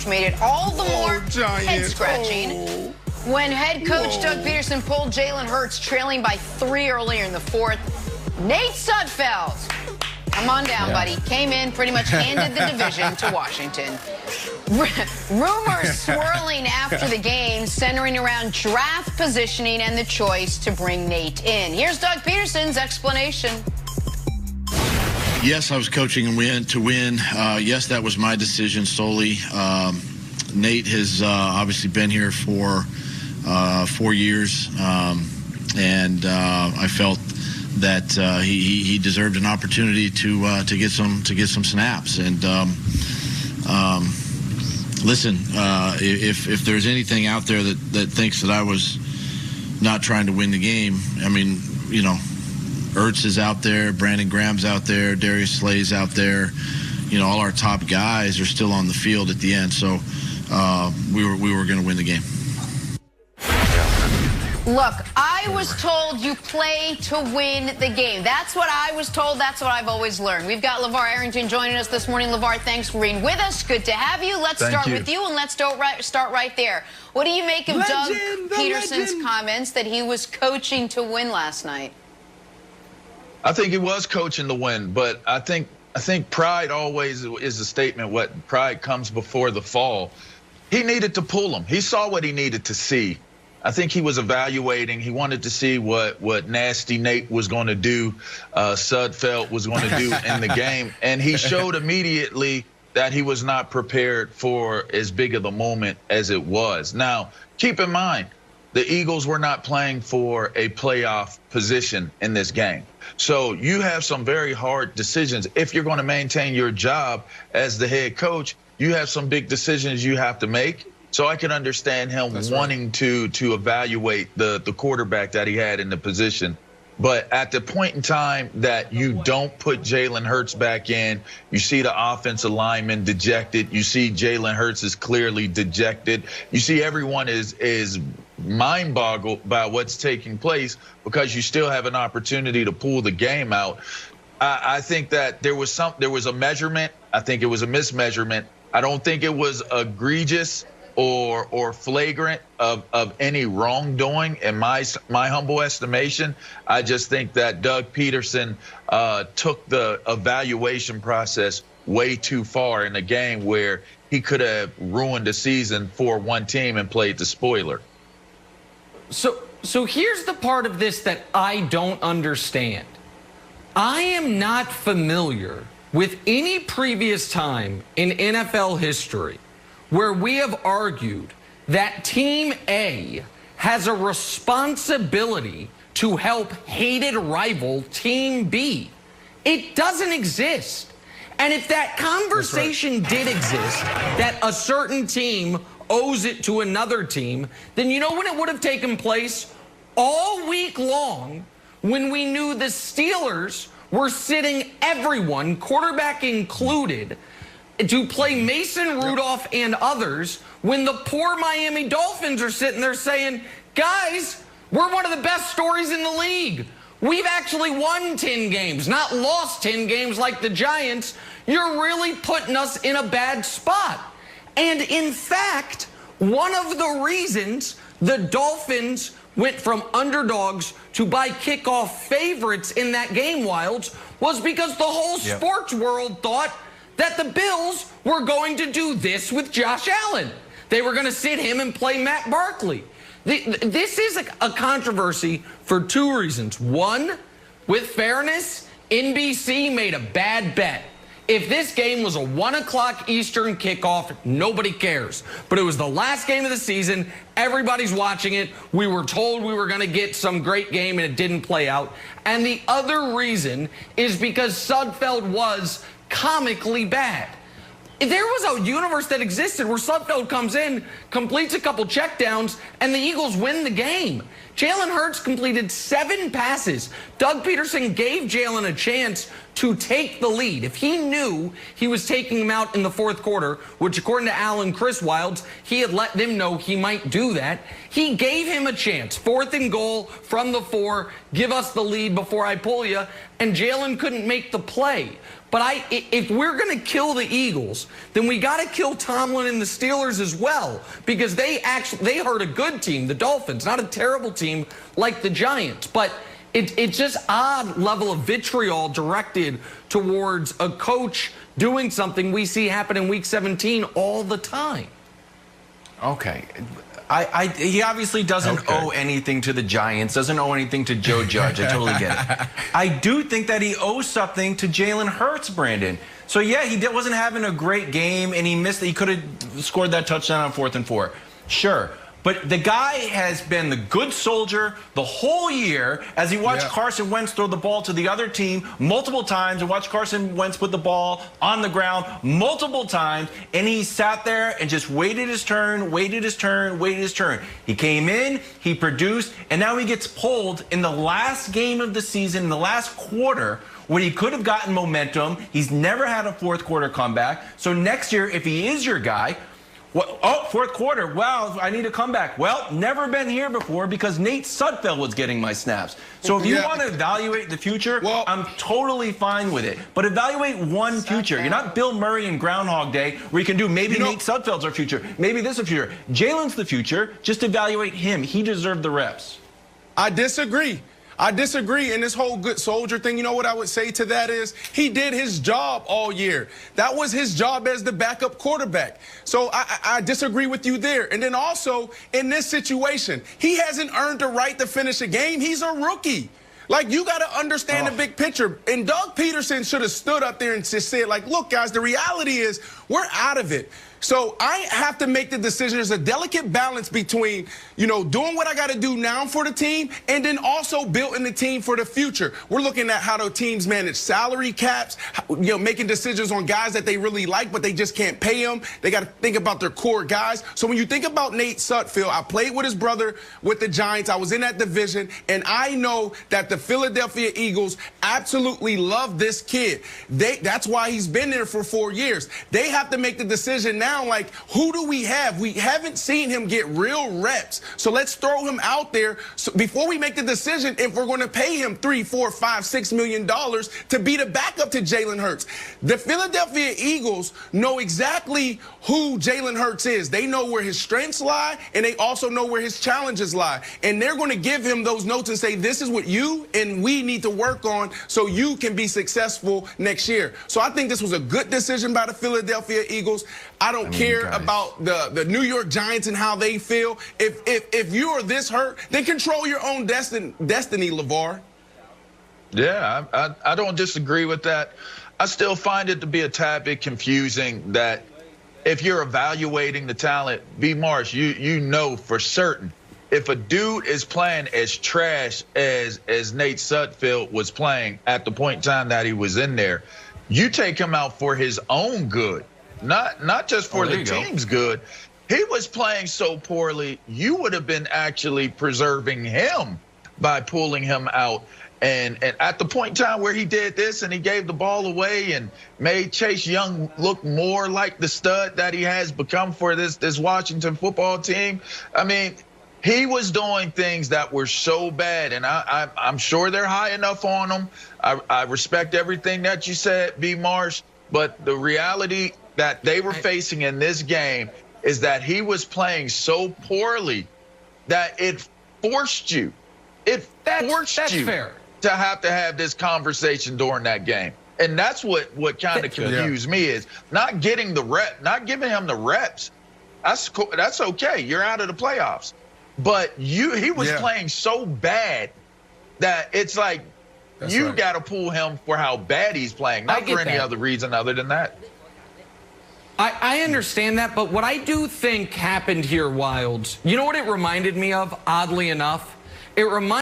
Made it all the more head-scratching when head coach Doug Pederson pulled Jalen Hurts trailing by 3 earlier in the fourth. Nate Sudfeld, come on down, buddy. Came in, pretty much handed the division to Washington. Rumors swirling after the game, centering around draft positioning and the choice to bring Nate in. Here's Doug Pederson's explanation. Yes, I was coaching and to win. Yes, that was my decision solely. Nate has obviously been here for 4 years, and I felt that he deserved an opportunity to get some snaps. And listen, if there's anything out there that thinks that I was not trying to win the game, I mean, you know, Ertz is out there, Brandon Graham's out there, Darius Slay's out there. You know, all our top guys are still on the field at the end. So we were going to win the game. Look, I was told you play to win the game. That's what I was told. That's what I've always learned. We've got LeVar Arrington joining us this morning. LeVar, thanks for being with us. Good to have you. Let's start with you, and let's start right there. What do you make of Doug Pederson's comments that he was coaching to win last night? I think he was coaching to win, but I think pride always is a statement. What pride comes before the fall. He needed to pull him. He saw what he needed to see. I think he was evaluating. He wanted to see what Nasty Nate was going to do, Sudfeld was going to do in the game, and he showed immediately that he was not prepared for as big of a moment as it was. Now, keep in mind, the Eagles were not playing for a playoff position in this game. So you have some very hard decisions. If you're going to maintain your job as the head coach, you have some big decisions you have to make. So I can understand him wanting to evaluate the quarterback that he had in the position. But at the point in time that you don't put Jalen Hurts back in, you see the offensive lineman dejected. You see Jalen Hurts is clearly dejected. You see everyone is mind-boggled by what's taking place because you still have an opportunity to pull the game out. I think that there was a measurement. I think it was a mismeasurement. I don't think it was egregious or flagrant of any wrongdoing in my humble estimation. I just think that Doug Pederson took the evaluation process way too far in a game where he could have ruined the season for one team and played the spoiler. So here's the part of this that I don't understand. I am not familiar with any previous time in NFL history where we have argued that Team A has a responsibility to help hated rival Team B. It doesn't exist. And if that conversation did exist, that a certain team owes it to another team, then you know when it would have taken place? All week long, when we knew the Steelers were sitting everyone, quarterback included, to play Mason Rudolph and others, when the poor Miami Dolphins are sitting there saying, guys, we're one of the best stories in the league. We've actually won 10 games, not lost 10 games like the Giants. You're really putting us in a bad spot. And in fact, one of the reasons the Dolphins went from underdogs to by kickoff favorites in that game, Wilds, was because the whole sports world thought that the Bills were going to do this with Josh Allen. They were going to sit him and play Matt Barkley. This is a controversy for two reasons. One, with fairness, NBC made a bad bet. If this game was a 1 o'clock Eastern kickoff, nobody cares. But it was the last game of the season. Everybody's watching it. We were told we were going to get some great game, and it didn't play out. And the other reason is because Sudfeld was comically bad. There was a universe that existed where Sudfeld comes in, completes a couple checkdowns, and the Eagles win the game. Jalen Hurts completed 7 passes. Doug Pederson gave Jalen a chance to take the lead. If he knew he was taking him out in the fourth quarter, which according to Alan Chris Wilds, he had let them know he might do that, he gave him a chance. 4th and goal from the 4, give us the lead before I pull you, and Jalen couldn't make the play. But if we're going to kill the Eagles, then we got to kill Tomlin and the Steelers as well, because they hurt a good team, the Dolphins, not a terrible team like the Giants. But it's just odd level of vitriol directed towards a coach doing something we see happen in Week 17 all the time. Okay. He obviously doesn't owe anything to the Giants, doesn't owe anything to Joe Judge. I totally get it. I do think that he owes something to Jalen Hurts, Brandon. So, yeah, he wasn't having a great game, and he missed it. He could have scored that touchdown on 4th and 4. Sure. But the guy has been the good soldier the whole year as he watched Carson Wentz throw the ball to the other team multiple times and watched Carson Wentz put the ball on the ground multiple times. And he sat there and just waited his turn, waited his turn, waited his turn. He came in, he produced, and now he gets pulled in the last game of the season, in the last quarter, when he could have gotten momentum. He's never had a fourth quarter comeback. So next year, if he is your guy, fourth quarter, wow, I need a comeback. Well, never been here before because Nate Sudfeld was getting my snaps. So if you want to evaluate the future, I'm totally fine with it. But evaluate one future. You're not Bill Murray in Groundhog Day where you can do maybe Nate Sudfeld's our future, maybe this is the future. Jalen's the future. Just evaluate him. He deserved the reps. I disagree. I disagree. And this whole good soldier thing, you know what I would say to that is he did his job all year. That was his job as the backup quarterback. So I disagree with you there. And then also in this situation, he hasn't earned the right to finish a game. He's a rookie. Like, you got to understand the big picture. And Doug Pederson should have stood up there and just said, like, look, guys, the reality is we're out of it. So I have to make the decision. There's a delicate balance between, you know, doing what I got to do now for the team and then also building the team for the future. We're looking at how the teams manage salary caps, you know, making decisions on guys that they really like, but they just can't pay them. They got to think about their core guys. So when you think about Nate Sudfeld, I played with his brother with the Giants. I was in that division, and I know that the Philadelphia Eagles absolutely love this kid. That's why he's been there for 4 years. They have to make the decision now. Like, who do we have? We haven't seen him get real reps. So let's throw him out there before we make the decision if we're going to pay him $3, $4, $5, $6 million to be the backup to Jalen Hurts. The Philadelphia Eagles know exactly who Jalen Hurts is. They know where his strengths lie, and they also know where his challenges lie. And they're going to give him those notes and say, this is what you and we need to work on so you can be successful next year. So I think this was a good decision by the Philadelphia Eagles. I don't care about the New York Giants and how they feel. If you are this hurt, then control your own destiny, LeVar. Yeah, I don't disagree with that. I still find it to be a tad bit confusing that if you're evaluating the talent, B. Marsh, you know for certain if a dude is playing as trash as Nate Sudfeld was playing at the point in time that he was in there, you take him out for his own good. Not just for the team's good. He was playing so poorly, you would have been actually preserving him by pulling him out. And at the point in time where he did this and he gave the ball away and made Chase Young look more like the stud that he has become for this Washington football team, I mean, he was doing things that were so bad, and I'm sure they're high enough on him. I respect everything that you said, B. Marsh, but the reality that they were facing in this game is that he was playing so poorly that it forced you. It forced you to have this conversation during that game. And that's what kind of confused me is not getting the rep, not giving him the reps. That's okay. You're out of the playoffs. But he was playing so bad that it's like you got to pull him for how bad he's playing, not for any other reason other than that. I understand that, but what I do think happened here, Wilds, you know what it reminded me of, oddly enough? It reminded